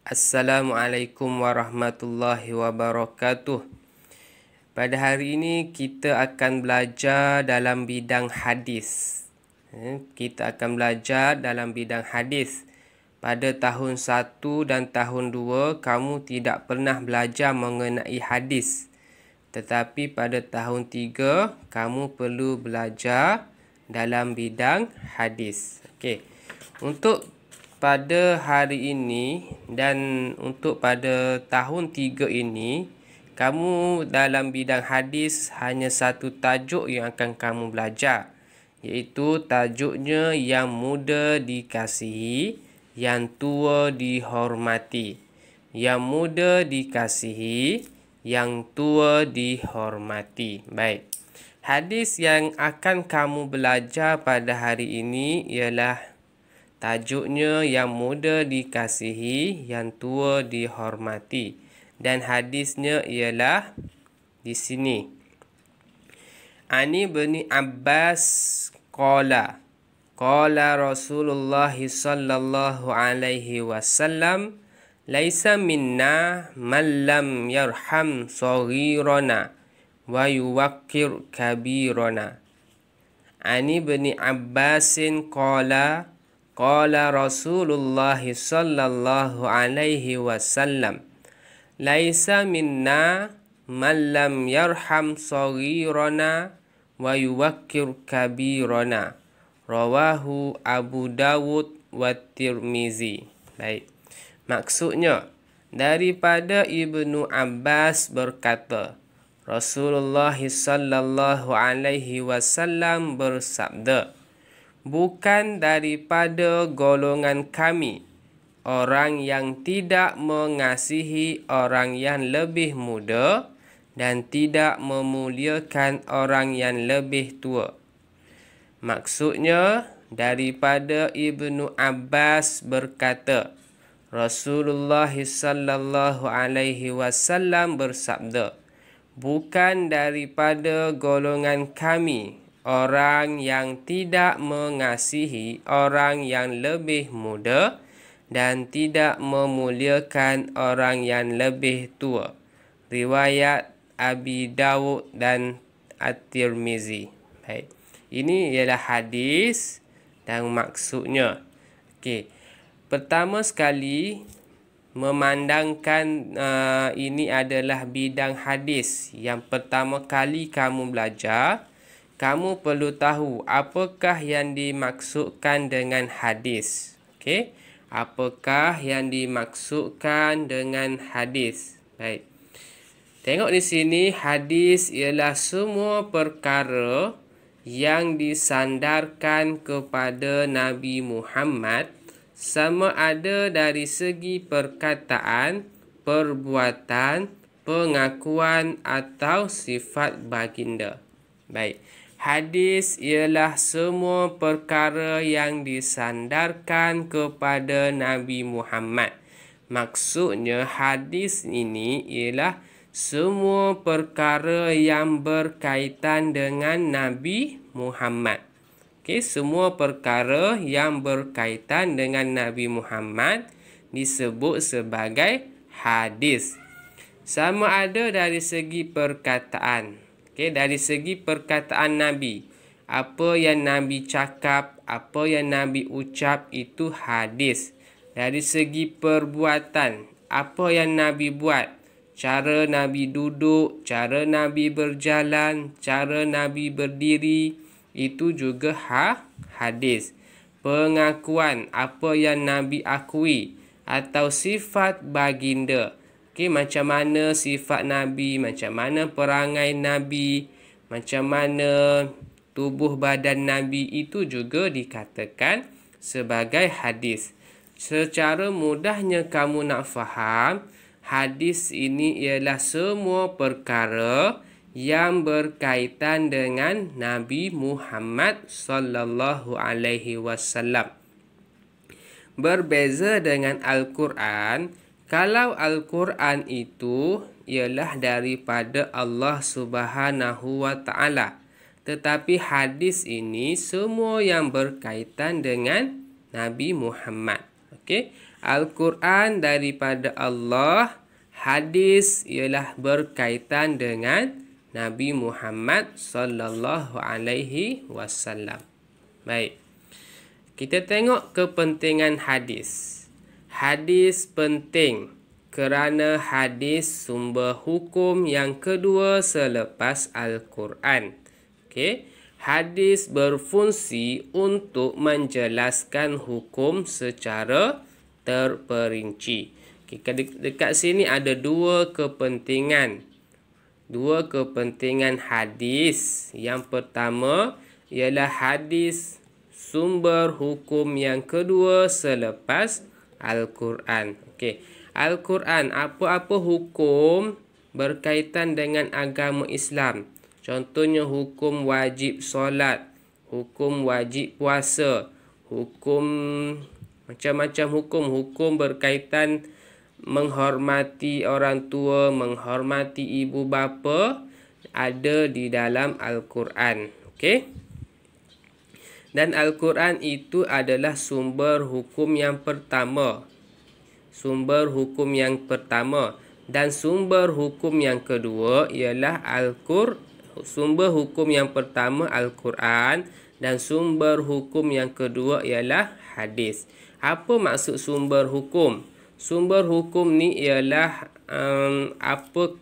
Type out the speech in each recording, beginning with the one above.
Assalamualaikum warahmatullahi wabarakatuh. Pada hari ini kita akan belajar dalam bidang hadis. Kita akan belajar dalam bidang hadis. Pada tahun 1 dan tahun 2 kamu tidak pernah belajar mengenai hadis. Tetapi pada tahun 3 kamu perlu belajar dalam bidang hadis. Okey. Untuk pada hari ini dan untuk pada tahun 3 ini, kamu dalam bidang hadis hanya satu tajuk yang akan kamu belajar, iaitu tajuknya yang muda dikasihi, yang tua dihormati. Yang muda dikasihi, yang tua dihormati. Baik. Hadis yang akan kamu belajar pada hari ini ialah tajuknya yang muda dikasihi, yang tua dihormati. Dan hadisnya ialah di sini. Ani bin Abbas qala Rasulullah sallallahu alaihi wasallam laisa minna man lam yarham saghirana wa yuwaqqir kabirana. Ani bin Abbasin qala Rasulullah sallallahu alaihi wasallam laisa minna man lam yarham saghirana wa yuwaqqir kabirana. Rawahu Abu Dawud wa Tirmizi. Baik. Maksudnya, daripada Ibnu Abbas berkata, Rasulullah sallallahu alaihi wasallam bersabda, bukan daripada golongan kami orang yang tidak mengasihi orang yang lebih muda dan tidak memuliakan orang yang lebih tua. Maksudnya, daripada Ibnu Abbas berkata, Rasulullah sallallahu alaihi wasallam bersabda, bukan daripada golongan kami orang yang tidak mengasihi orang yang lebih muda dan tidak memuliakan orang yang lebih tua. Riwayat Abi Dawud dan At-Tirmizi. Baik. Ini ialah hadis dan maksudnya. Okey. Pertama sekali, memandangkan ini adalah bidang hadis. Yang pertama kali kamu belajar, kamu perlu tahu apakah yang dimaksudkan dengan hadis. Okey? Apakah yang dimaksudkan dengan hadis? Baik. Tengok di sini, hadis ialah semua perkara yang disandarkan kepada Nabi Muhammad, sama ada dari segi perkataan, perbuatan, pengakuan atau sifat baginda. Baik. Hadis ialah semua perkara yang disandarkan kepada Nabi Muhammad. Maksudnya hadis ini ialah semua perkara yang berkaitan dengan Nabi Muhammad. Okey, semua perkara yang berkaitan dengan Nabi Muhammad disebut sebagai hadis. Sama ada dari segi perkataan. Okay, dari segi perkataan Nabi, apa yang Nabi cakap, apa yang Nabi ucap, itu hadis. Dari segi perbuatan, apa yang Nabi buat, cara Nabi duduk, cara Nabi berjalan, cara Nabi berdiri, itu juga hadis. Pengakuan, apa yang Nabi akui, atau sifat baginda. Okay, macam mana sifat Nabi, macam mana perangai Nabi, macam mana tubuh badan Nabi, itu juga dikatakan sebagai hadis. Secara mudahnya kamu nak faham, hadis ini ialah semua perkara yang berkaitan dengan Nabi Muhammad sallallahu alaihi wasallam. Berbeza dengan Al-Quran, kalau Al-Quran itu ialah daripada Allah Subhanahu wa Ta'ala. Tetapi hadis ini semua yang berkaitan dengan Nabi Muhammad. Okey. Al-Quran daripada Allah, hadis ialah berkaitan dengan Nabi Muhammad sallallahu alaihi wasallam. Baik. Kita tengok kepentingan hadis. Hadis penting kerana hadis sumber hukum yang kedua selepas Al-Quran. Okey. Hadis berfungsi untuk menjelaskan hukum secara terperinci. Okay, dekat sini ada dua kepentingan. Dua kepentingan hadis. Yang pertama ialah hadis sumber hukum yang kedua selepas Al-Quran. Okey. Al-Quran, apa-apa hukum berkaitan dengan agama Islam. Contohnya hukum wajib solat, hukum wajib puasa, hukum macam-macam hukum berkaitan menghormati orang tua, menghormati ibu bapa ada di dalam Al-Quran. Okey. Dan Al-Quran itu adalah sumber hukum yang pertama. Sumber hukum yang pertama. Dan sumber hukum yang kedua ialah sumber hukum yang pertama Al-Quran. Dan sumber hukum yang kedua ialah hadis. Apa maksud sumber hukum? Sumber hukum ni ialah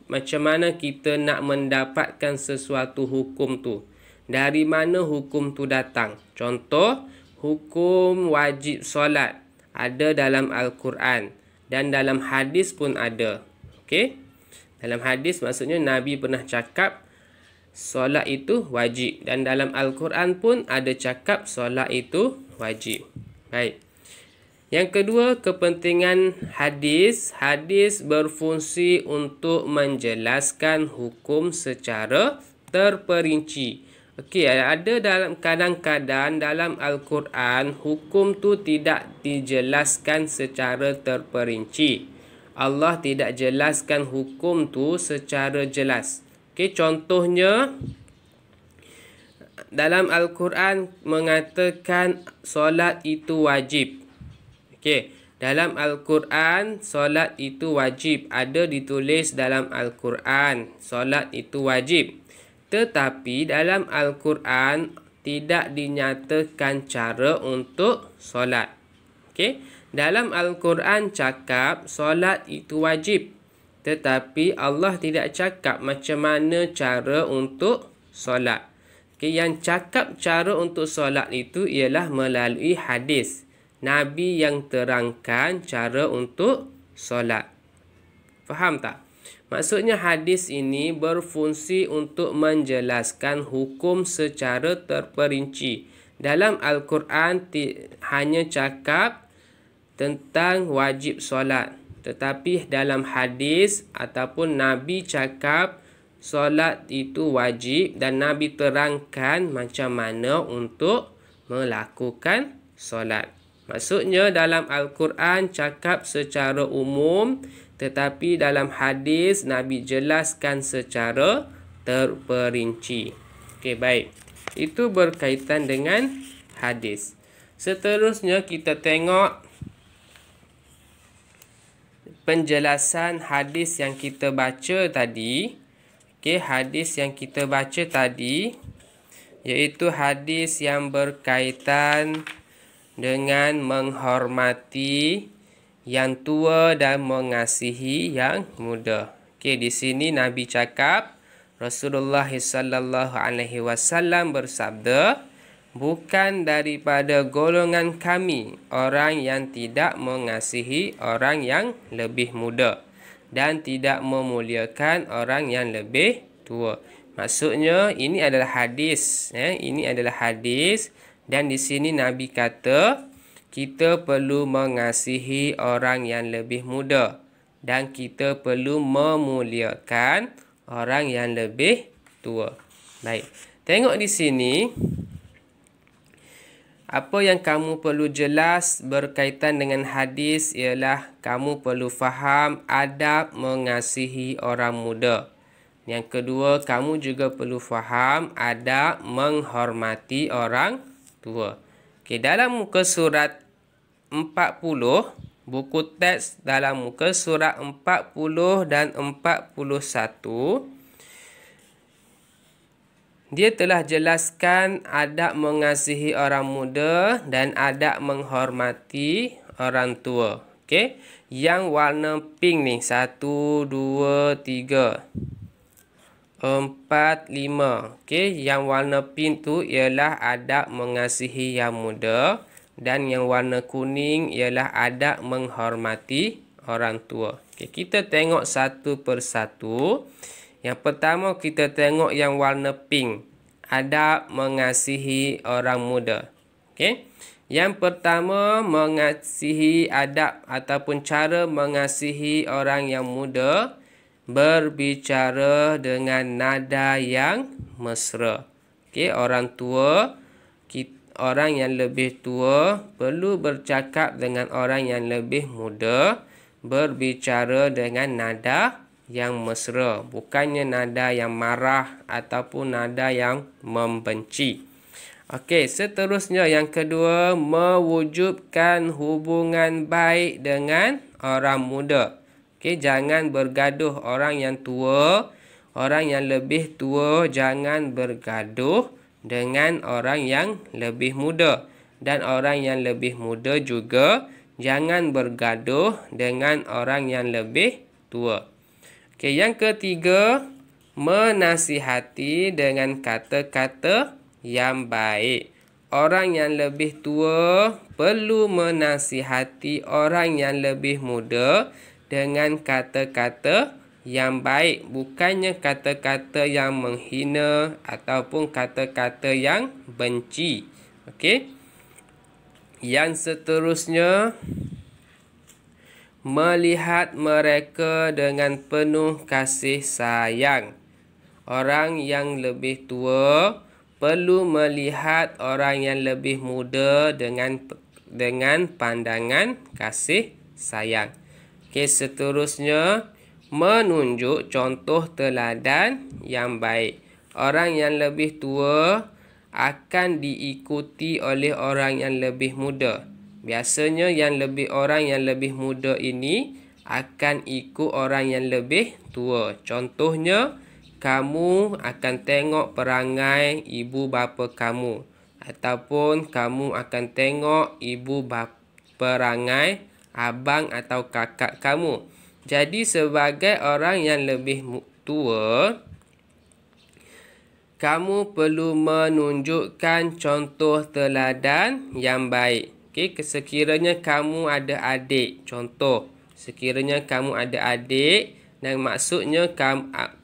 macam mana kita nak mendapatkan sesuatu hukum tu. Dari mana hukum tu datang? Contoh, hukum wajib solat ada dalam Al-Quran dan dalam hadis pun ada. Okey? Dalam hadis maksudnya Nabi pernah cakap solat itu wajib dan dalam Al-Quran pun ada cakap solat itu wajib. Baik. Yang kedua, kepentingan hadis. Hadis berfungsi untuk menjelaskan hukum secara terperinci. Okey, ada dalam kadang-kadang dalam Al-Quran hukum tu tidak dijelaskan secara terperinci. Allah tidak jelaskan hukum tu secara jelas. Okey, contohnya dalam Al-Quran mengatakan solat itu wajib. Okey, dalam Al-Quran solat itu wajib, ada ditulis dalam Al-Quran solat itu wajib. Tetapi dalam Al-Quran tidak dinyatakan cara untuk solat. Okey, dalam Al-Quran cakap solat itu wajib. Tetapi Allah tidak cakap macam mana cara untuk solat. Okey, yang cakap cara untuk solat itu ialah melalui hadis. Nabi yang terangkan cara untuk solat. Faham tak? Maksudnya hadis ini berfungsi untuk menjelaskan hukum secara terperinci. Dalam Al-Quran hanya cakap tentang wajib solat. Tetapi dalam hadis ataupun Nabi cakap solat itu wajib dan Nabi terangkan macam mana untuk melakukan solat. Maksudnya dalam Al-Quran cakap secara umum, tetapi dalam hadis Nabi jelaskan secara terperinci. Okey, baik. Itu berkaitan dengan hadis. Seterusnya kita tengok penjelasan hadis yang kita baca tadi. Okey, hadis yang kita baca tadi iaitu hadis yang berkaitan dengan menghormati yang tua dan mengasihi yang muda. Okey, di sini Nabi cakap, Rasulullah sallallahu alaihi wasallam bersabda, bukan daripada golongan kami orang yang tidak mengasihi orang yang lebih muda dan tidak memuliakan orang yang lebih tua. Maksudnya ini adalah hadis, ini adalah hadis. Dan di sini Nabi kata kita perlu mengasihi orang yang lebih muda dan kita perlu memuliakan orang yang lebih tua. Baik. Tengok di sini apa yang kamu perlu jelas berkaitan dengan hadis ialah kamu perlu faham adab mengasihi orang muda. Yang kedua, kamu juga perlu faham adab menghormati orang tua. Okey, dalam muka surat 40 buku teks dalam muka surat 40 dan 41. Dia telah jelaskan adab mengasihi orang muda dan adab menghormati orang tua. Okey, yang warna pink ni 1, 2, 3, 4, 5. Okey, yang warna pink tu ialah adab mengasihi yang muda dan yang warna kuning ialah adab menghormati orang tua. Okey, kita tengok satu persatu. Yang pertama kita tengok yang warna pink, adab mengasihi orang muda. Okey. Yang pertama, mengasihi adab ataupun cara mengasihi orang yang muda, berbicara dengan nada yang mesra. Okey, orang yang lebih tua perlu bercakap dengan orang yang lebih muda, berbicara dengan nada yang mesra, bukannya nada yang marah ataupun nada yang membenci. Okey, seterusnya yang kedua, mewujudkan hubungan baik dengan orang muda. Okey, jangan bergaduh orang yang tua, orang yang lebih tua jangan bergaduh dengan orang yang lebih muda, dan orang yang lebih muda juga jangan bergaduh dengan orang yang lebih tua. Okey, yang ketiga, menasihati dengan kata-kata yang baik. Orang yang lebih tua perlu menasihati orang yang lebih muda dengan kata-kata yang baik, bukannya kata-kata yang menghina ataupun kata-kata yang benci. Okey. Yang seterusnya, melihat mereka dengan penuh kasih sayang. Orang yang lebih tua perlu melihat orang yang lebih muda dengan pandangan kasih sayang. Okey, seterusnya, menunjuk contoh teladan yang baik. Orang yang lebih tua akan diikuti oleh orang yang lebih muda. Biasanya orang yang lebih muda ini akan ikut orang yang lebih tua. Contohnya, kamu akan tengok perangai ibu bapa kamu, ataupun kamu akan tengok perangai abang atau kakak kamu. Jadi sebagai orang yang lebih tua, kamu perlu menunjukkan contoh teladan yang baik. Okey, sekiranya kamu ada adik, contoh, sekiranya kamu ada adik dan maksudnya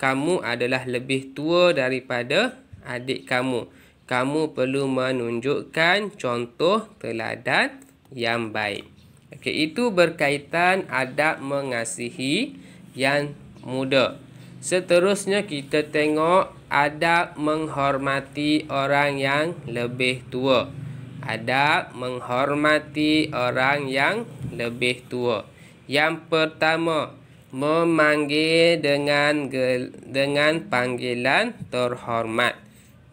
kamu adalah lebih tua daripada adik kamu, kamu perlu menunjukkan contoh teladan yang baik. Okey, itu berkaitan adab mengasihi yang muda. Seterusnya kita tengok adab menghormati orang yang lebih tua. Adab menghormati orang yang lebih tua. Yang pertama, memanggil dengan panggilan terhormat.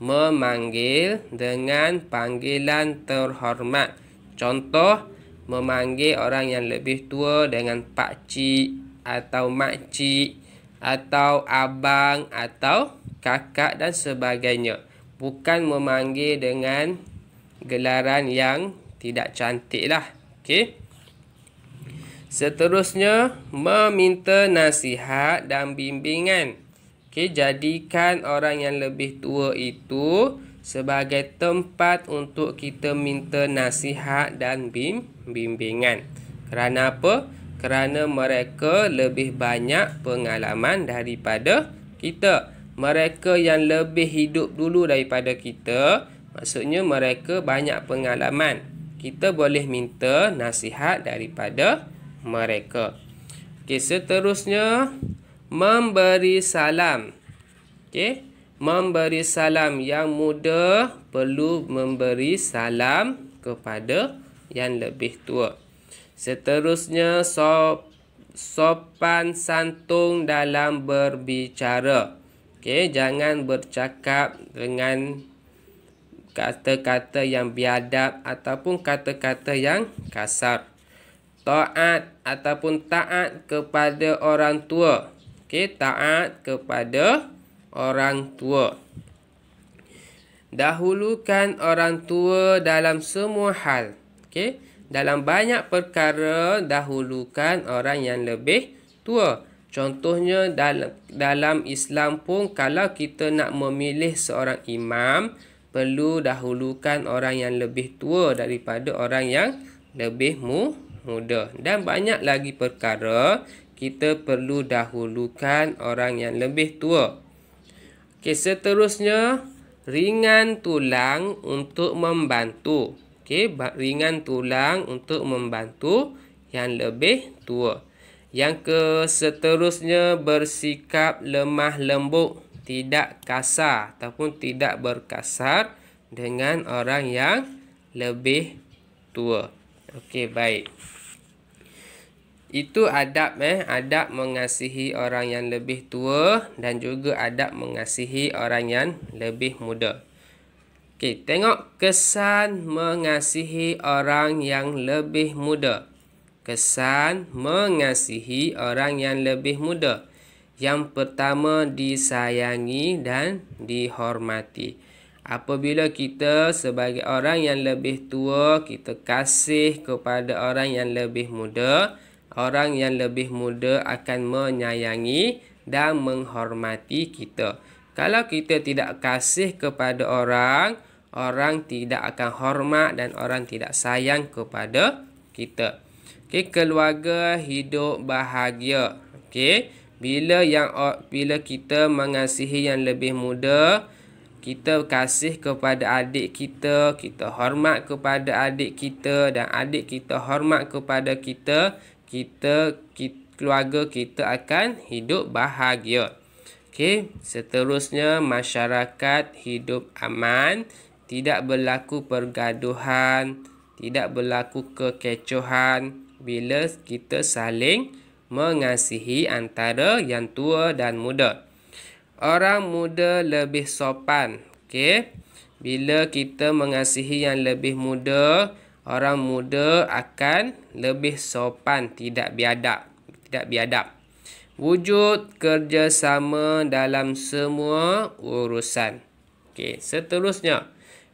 Memanggil dengan panggilan terhormat. Contoh, memanggil orang yang lebih tua dengan pak cik atau mak cik atau abang atau kakak dan sebagainya. Bukan memanggil dengan gelaran yang tidak cantik lah. Okey. Seterusnya, meminta nasihat dan bimbingan. Okey, jadikan orang yang lebih tua itu sebagai tempat untuk kita minta nasihat dan bimbingan. Kerana apa? Kerana mereka lebih banyak pengalaman daripada kita. Mereka yang lebih hidup dulu daripada kita, maksudnya mereka banyak pengalaman. Kita boleh minta nasihat daripada mereka. Okey, seterusnya, memberi salam. Okey, memberi salam. Yang muda perlu memberi salam kepada yang lebih tua. Seterusnya, sopan santun dalam berbicara. Okey, jangan bercakap dengan kata-kata yang biadab ataupun kata-kata yang kasar. taat ataupun taat kepada orang tua. Okey, taat kepada orang tua. Dahulukan orang tua dalam semua hal. Okey, dalam banyak perkara dahulukan orang yang lebih tua. Contohnya dalam Islam pun, kalau kita nak memilih seorang imam, perlu dahulukan orang yang lebih tua daripada orang yang lebih muda. Dan banyak lagi perkara kita perlu dahulukan orang yang lebih tua. Okey, seterusnya ringan tulang untuk membantu. Okey, ringan tulang untuk membantu yang lebih tua. Yang seterusnya bersikap lemah lembut, tidak kasar ataupun tidak berkasar dengan orang yang lebih tua. Okey, baik. Itu adab adab mengasihi orang yang lebih tua dan juga adab mengasihi orang yang lebih muda. Okey, tengok kesan mengasihi orang yang lebih muda. Kesan mengasihi orang yang lebih muda. Yang pertama, disayangi dan dihormati. Apabila kita sebagai orang yang lebih tua, kita kasih kepada orang yang lebih muda, orang yang lebih muda akan menyayangi dan menghormati kita. Kalau kita tidak kasih kepada orang, orang tidak akan hormat dan orang tidak sayang kepada kita. Okey, keluarga hidup bahagia. Okey, bila kita mengasihi yang lebih muda, kita kasih kepada adik kita, kita hormat kepada adik kita dan adik kita hormat kepada kita, keluarga kita akan hidup bahagia. Okey, seterusnya masyarakat hidup aman, tidak berlaku pergaduhan, tidak berlaku kekecohan bila kita saling mengasihi antara yang tua dan muda. Orang muda lebih sopan. Okey, bila kita mengasihi yang lebih muda, orang muda akan lebih sopan, tidak biadab. Wujud kerjasama dalam semua urusan. Okey, seterusnya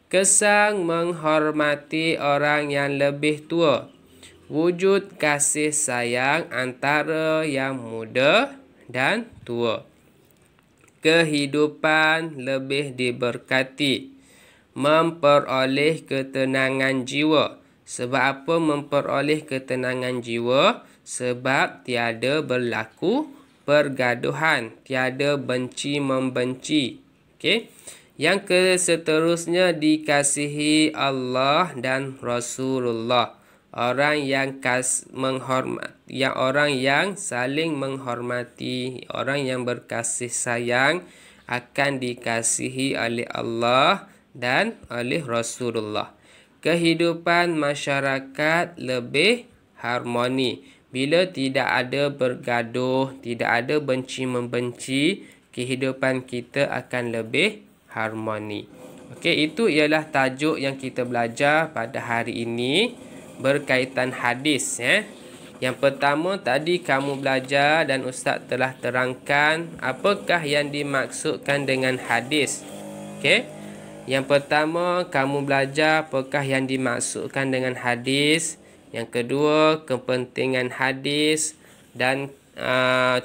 kesan menghormati orang yang lebih tua. Wujud kasih sayang antara yang muda dan tua. Kehidupan lebih diberkati. Memperoleh ketenangan jiwa. Sebab apa memperoleh ketenangan jiwa? Sebab tiada berlaku pergaduhan, tiada benci membenci. Okey. Yang seterusnya dikasihi Allah dan Rasulullah. Orang yang orang yang saling menghormati, orang yang berkasih sayang akan dikasihi oleh Allah dan oleh Rasulullah. Kehidupan masyarakat lebih harmoni. Bila tidak ada bergaduh, tidak ada benci membenci, kehidupan kita akan lebih harmoni. Okey, itu ialah tajuk yang kita belajar pada hari ini berkaitan hadis. Yang pertama tadi kamu belajar dan Ustaz telah terangkan apakah yang dimaksudkan dengan hadis. Okey. Yang pertama kamu belajar apakah yang dimaksudkan dengan hadis. Yang kedua, kepentingan hadis dan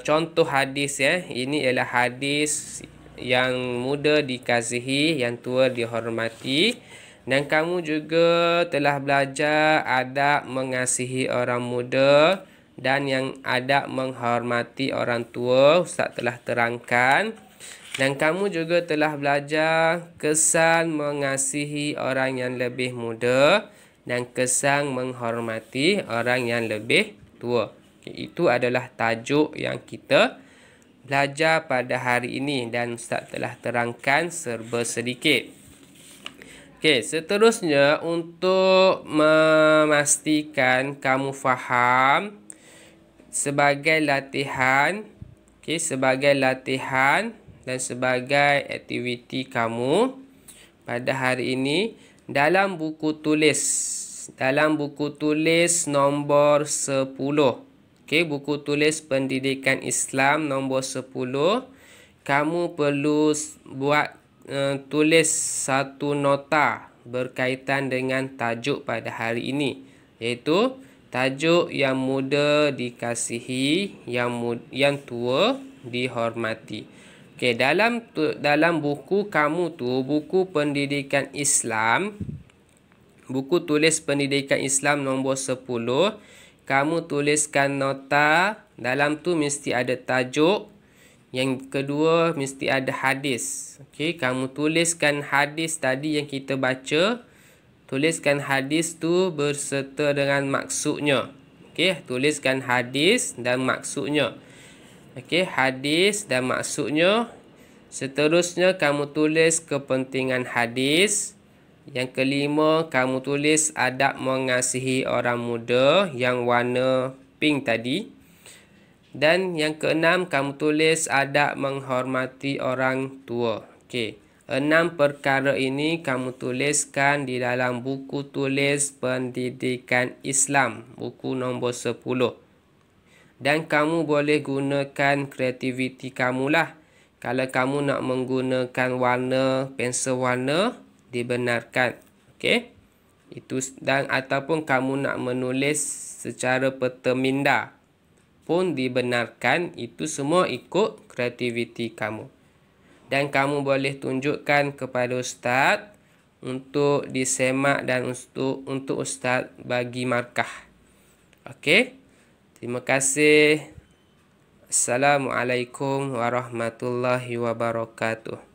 contoh hadis. Ini ialah hadis yang muda dikasihi, yang tua dihormati. Dan kamu juga telah belajar adab mengasihi orang muda dan yang adab menghormati orang tua. Ustaz telah terangkan. Dan kamu juga telah belajar kesan mengasihi orang yang lebih muda dan kesan menghormati orang yang lebih tua. Itu adalah tajuk yang kita belajar pada hari ini dan Ustaz telah terangkan serba sedikit. Okey, seterusnya untuk memastikan kamu faham sebagai latihan, sebagai latihan dan sebagai aktiviti kamu pada hari ini, dalam buku tulis dalam buku tulis nombor 10. Okey, buku tulis pendidikan Islam nombor 10. Kamu perlu buat tulis satu nota berkaitan dengan tajuk pada hari ini, iaitu tajuk yang muda dikasihi, yang tua dihormati. Okey, dalam buku kamu tu, buku pendidikan Islam, buku tulis pendidikan Islam nombor 10, kamu tuliskan nota. Dalam tu mesti ada tajuk. Yang kedua mesti ada hadis. Okey, kamu tuliskan hadis tadi yang kita baca. Tuliskan hadis tu berserta dengan maksudnya. Okey, tuliskan hadis dan maksudnya. Okey, hadis dan maksudnya. Seterusnya kamu tulis kepentingan hadis. Yang kelima, kamu tulis adab mengasihi orang muda yang warna pink tadi. Dan yang keenam, kamu tulis adab menghormati orang tua. Okey, 6 perkara ini kamu tuliskan di dalam buku tulis pendidikan Islam, buku nombor 10. Dan kamu boleh gunakan kreativiti kamu lah. Kalau kamu nak menggunakan warna, pensel warna, dibenarkan. Okey, itu. Dan ataupun kamu nak menulis secara peta minda pun dibenarkan. Itu semua ikut kreativiti kamu. Dan kamu boleh tunjukkan kepada ustaz untuk disemak dan untuk ustaz bagi markah. Okey, terima kasih. Assalamualaikum warahmatullahi wabarakatuh.